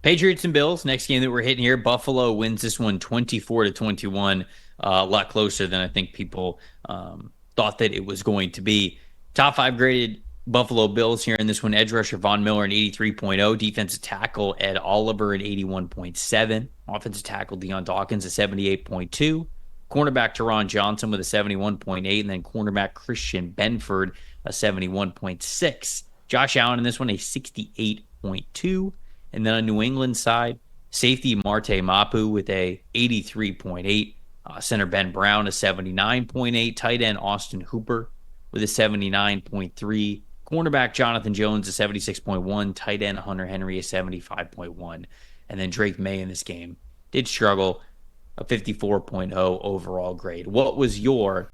Patriots and Bills, next game that we're hitting here. Buffalo wins this one 24-21. A lot closer than I think people thought that it was going to be. Top 5 graded Buffalo Bills here in this one. Edge rusher Von Miller an 83.0. Defensive tackle Ed Oliver an 81.7. Offensive tackle Deion Dawkins a 78.2. Cornerback Teron Johnson with a 71.8. And then cornerback Christian Benford a 71.6. Josh Allen in this one a 68.2. And then on New England side, safety Marte Mapu with a 83.8. Center Ben Brown a 79.8. Tight end Austin Hooper with a 79.3. Cornerback Jonathan Jones a 76.1. Tight end Hunter Henry a 75.1. And then Drake May in this game did struggle, a 54.0 overall grade. What was your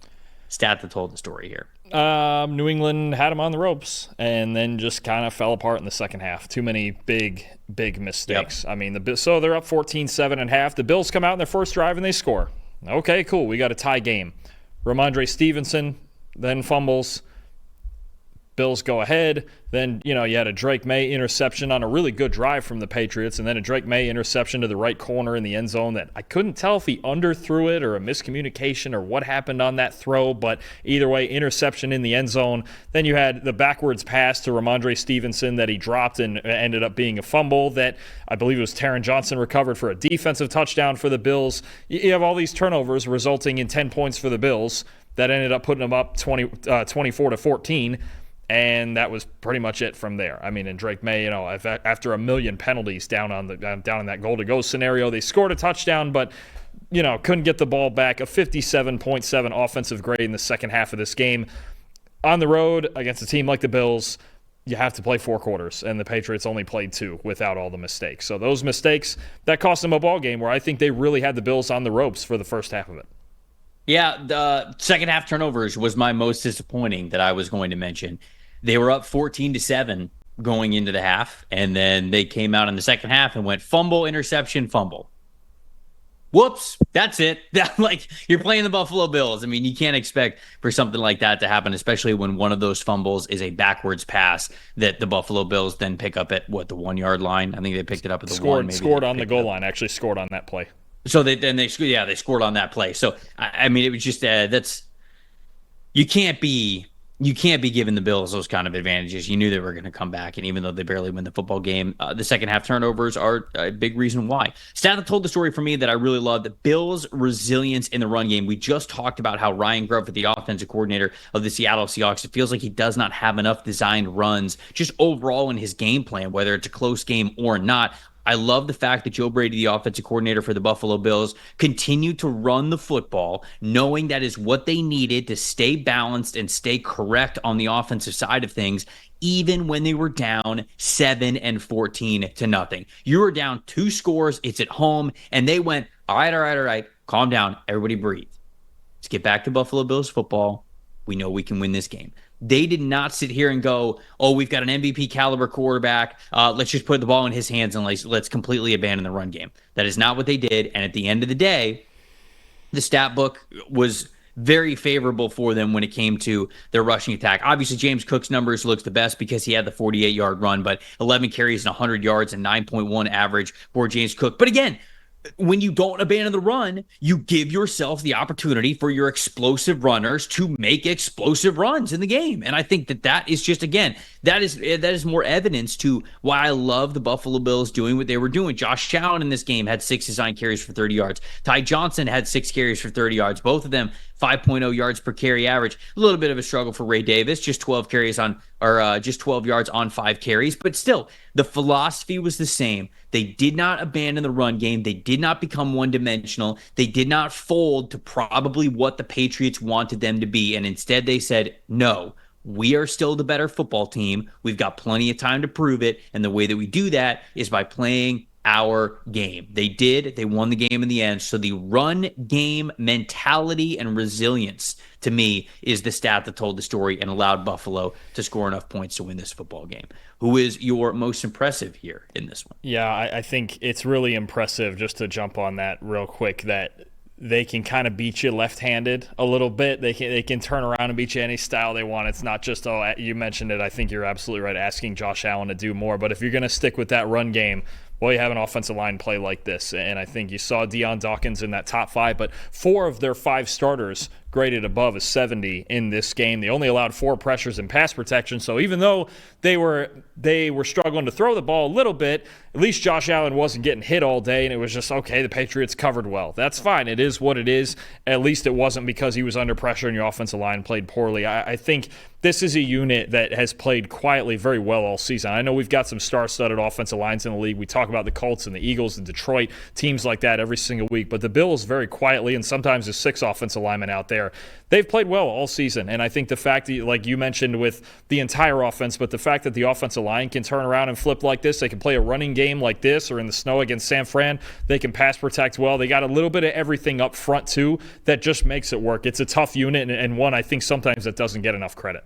stat that told the story here? New England had them on the ropes and then just kind of fell apart in the second half. Too many big mistakes. Yep. I mean, so they're up 14-7 at half. The Bills come out in their first drive and they score. Okay, cool. We got a tie game. Ramondre Stevenson then fumbles. Bills go ahead. Then, you had a Drake May interception on a really good drive from the Patriots, and then a Drake May interception to the right corner in the end zone that I couldn't tell if he underthrew it or a miscommunication or what happened on that throw, but either way, interception in the end zone. Then you had the backwards pass to Ramondre Stevenson that he dropped and ended up being a fumble that I believe it was Taron Johnson recovered for a defensive touchdown for the Bills. You have all these turnovers resulting in 10 points for the Bills that ended up putting them up 24-14. And that was pretty much it from there. I mean, and Drake May, after a million penalties down in that goal-to-go scenario, they scored a touchdown, but couldn't get the ball back. A 57.7 offensive grade in the second half of this game. On the road against a team like the Bills, you have to play 4 quarters, and the Patriots only played 2 without all the mistakes. So those mistakes that cost them a ball game where I think they really had the Bills on the ropes for the first half of it. Yeah, the second half turnovers was my most disappointing that I was going to mention. They were up 14-7 going into the half, and then they came out in the second half and went fumble, interception, fumble. Whoops, that's it. You're playing the Buffalo Bills. I mean, you can't expect for something like that to happen, especially when one of those fumbles is a backwards pass that the Buffalo Bills then pick up at, the 1-yard line? I think they picked it up at the 1. Scored on the goal line, actually scored on that play. So they scored on that play. So, I mean, it was just, you can't be giving the Bills those kind of advantages. You knew they were going to come back, and even though they barely win the football game, the second half turnovers are a big reason why. Stat that told the story for me that I really loved, the Bills' resilience in the run game. We just talked about how Ryan Grubb, the offensive coordinator of the Seattle Seahawks, it feels like he does not have enough designed runs just overall in his game plan, whether it's a close game or not. I love the fact that Joe Brady, the offensive coordinator for the Buffalo Bills, continued to run the football, knowing that is what they needed to stay balanced and stay correct on the offensive side of things, even when they were down 7-14-0. You were down 2 scores, it's at home, and they went, all right, calm down, everybody breathe. Let's get back to Buffalo Bills football. We know we can win this game. They did not sit here and go, oh, we've got an MVP caliber quarterback. Let's just put the ball in his hands and let's completely abandon the run game. That is not what they did. And at the end of the day, the stat book was very favorable for them when it came to their rushing attack. Obviously, James Cook's numbers looks the best because he had the 48-yard run, but 11 carries and 100 yards and 9.1 average for James Cook. But again, when you don't abandon the run, you give yourself the opportunity for your explosive runners to make explosive runs in the game. And I think that is just, again, that is more evidence to why I love the Buffalo Bills doing what they were doing. Josh Allen in this game had 6 design carries for 30 yards. Ty Johnson had 6 carries for 30 yards. Both of them 5.0 yards per carry average. A little bit of a struggle for Ray Davis, just 12 yards on 5 carries. But still, the philosophy was the same. They did not abandon the run game. They did not become one-dimensional. They did not fold to probably what the Patriots wanted them to be. And instead they said, no, we are still the better football team. We've got plenty of time to prove it. And the way that we do that is by playing our game. They did. They won the game in the end. So the run game mentality and resilience, to me, is the stat that told the story and allowed Buffalo to score enough points to win this football game. Who is your most impressive here in this one? Yeah, I think it's really impressive, just to jump on that real quick, that they can kind of beat you left-handed a little bit. They can turn around and beat you any style they want. It's not just, you mentioned it. I think you're absolutely right, asking Josh Allen to do more. But if you're going to stick with that run game, Well, you have an offensive line play like this, and I think you saw Deion Dawkins in that top 5, but 4 of their 5 starters graded above a 70 in this game. They only allowed 4 pressures in pass protection, so even though they were struggling to throw the ball a little bit, at least Josh Allen wasn't getting hit all day, and it was just, okay, the Patriots covered well. That's fine. It is what it is. At least it wasn't because he was under pressure and your offensive line played poorly. I think this is a unit that has played quietly very well all season. I know we've got some star-studded offensive lines in the league. We talk about the Colts and the Eagles and Detroit, teams like that every single week, but the Bills very quietly, and sometimes there's 6 offensive linemen out there. They've played well all season, and I think the fact that, like you mentioned with the entire offense, but the fact that the offensive line can turn around and flip like this, they can play a running game like this or in the snow against San Fran, they can pass protect well. They got a little bit of everything up front too that just makes it work. It's a tough unit, and one I think sometimes that doesn't get enough credit.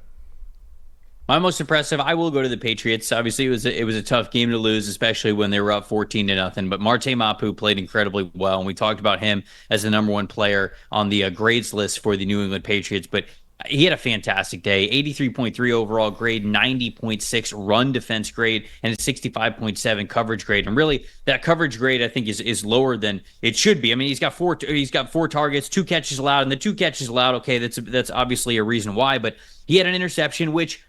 My most impressive, I will go to the Patriots. Obviously, it was a tough game to lose, especially when they were up 14-0. But Marte Mapu played incredibly well, and we talked about him as the number 1 player on the grades list for the New England Patriots. But he had a fantastic day. 83.3 overall grade, 90.6 run defense grade, and a 65.7 coverage grade. And really, that coverage grade I think is lower than it should be. I mean, he's got 4 targets, 2 catches allowed, and the 2 catches allowed. Okay, that's obviously a reason why. But he had an interception, which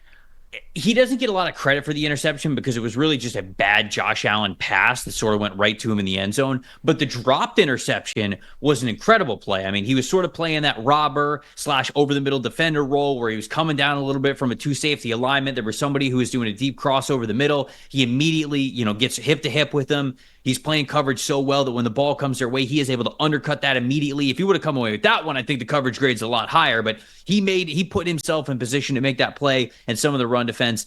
he doesn't get a lot of credit for the interception because it was really just a bad Josh Allen pass that sort of went right to him in the end zone. But the dropped interception was an incredible play. I mean, he was sort of playing that robber / over the middle defender role where he was coming down a little bit from a 2 safety alignment. There was somebody who was doing a deep cross over the middle. He immediately, gets hip to hip with him. He's playing coverage so well that when the ball comes their way, he is able to undercut that immediately. If he would have come away with that one, I think the coverage grade's a lot higher, but he put himself in position to make that play, and some of the run defense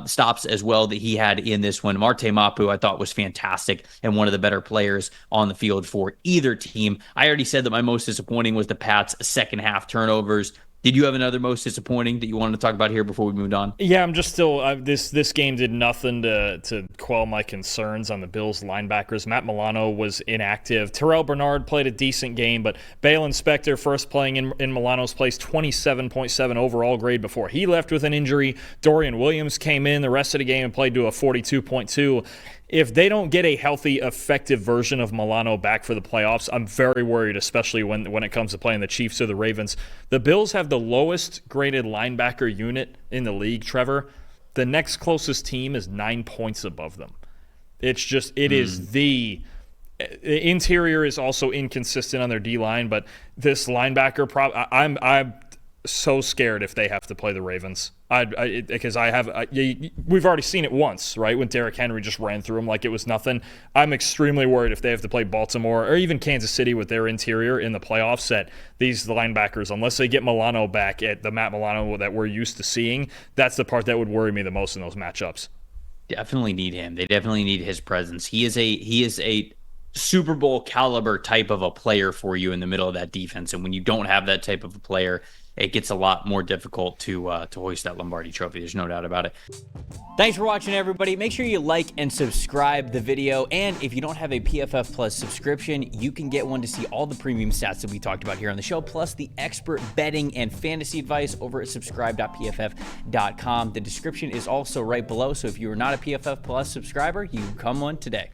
stops as well that he had in this one. Marte Mapu, I thought, was fantastic and one of the better players on the field for either team. I already said that my most disappointing was the Pats' second half turnovers. Did you have another most disappointing that you wanted to talk about here before we moved on? Yeah, I'm just still this game did nothing to quell my concerns on the Bills linebackers. Matt Milano was inactive. Terrell Bernard played a decent game, but Balen Spector, first playing in Milano's place, 27.7 overall grade before he left with an injury. Dorian Williams came in the rest of the game and played to a 42.2. If they don't get a healthy, effective version of Milano back for the playoffs, I'm very worried, especially when it comes to playing the Chiefs or the Ravens. The Bills have the lowest graded linebacker unit in the league, Trevor. The next closest team is 9 points above them. It's just, is the interior is also inconsistent on their D-line, but this linebacker, I'm so scared if they have to play the Ravens. Because we've already seen it once, right? When Derrick Henry just ran through them like it was nothing. I'm extremely worried if they have to play Baltimore or even Kansas City with their interior in the playoffs, that these linebackers, unless they get Milano back at the Matt Milano that we're used to seeing, that's the part that would worry me the most in those matchups. Definitely need him. They definitely need his presence. He is a Super Bowl caliber type of a player for you in the middle of that defense. And when you don't have that type of a player, it gets a lot more difficult to hoist that Lombardi trophy. There's no doubt about it. Thanks for watching, everybody. Make sure you like and subscribe the video. And if you don't have a PFF Plus subscription, you can get one to see all the premium stats that we talked about here on the show, plus the expert betting and fantasy advice over at subscribe.pff.com. The description is also right below, so if you are not a PFF Plus subscriber, you can become one today.